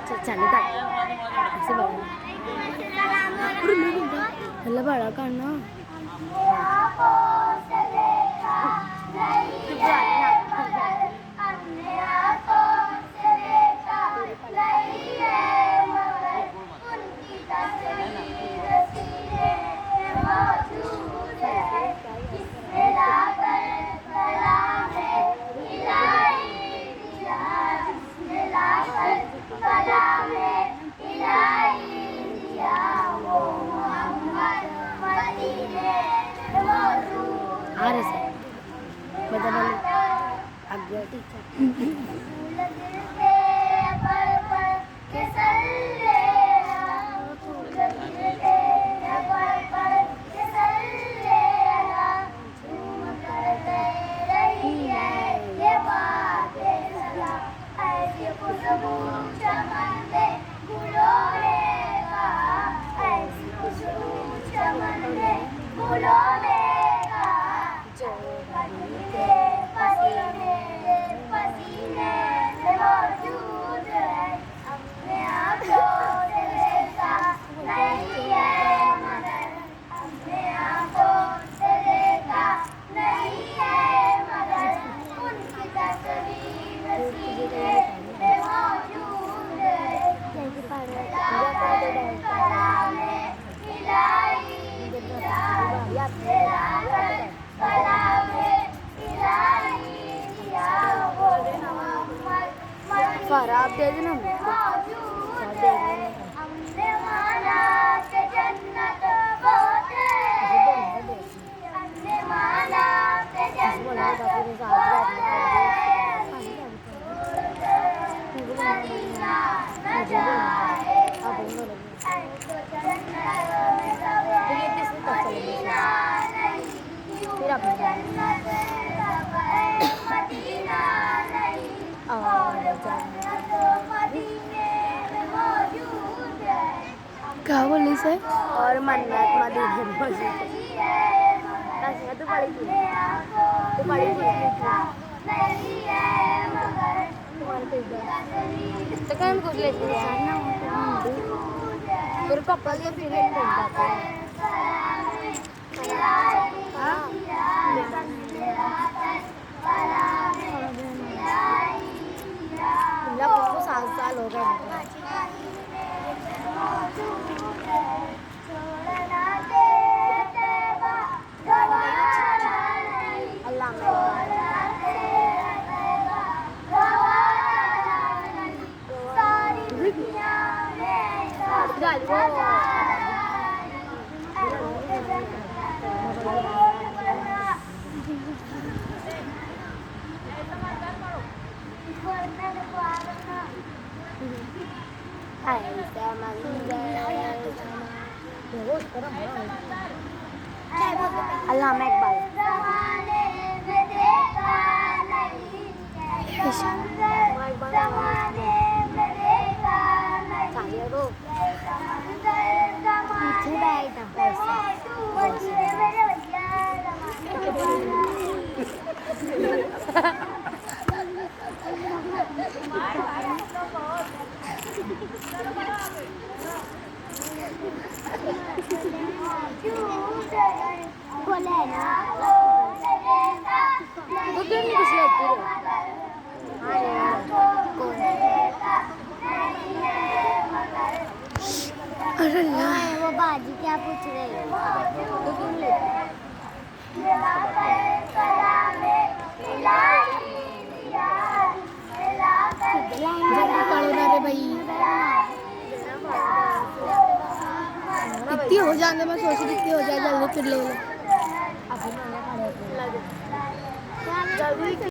चले ऐसे बड़ा बड़ा करना आप दे देना क्या बोली से और मन्नत मदीने मौजूद है। तू पढ़ी थी तो क्या कुछ लेती है तेरे पापा लिए फिर को 7 साल हो गए अल्लामा इकबाल वो बाजी क्या पूछ रहे हैं कितनी हो जाने में सोच कितनी हो जाए जल्दी फिर ले लो।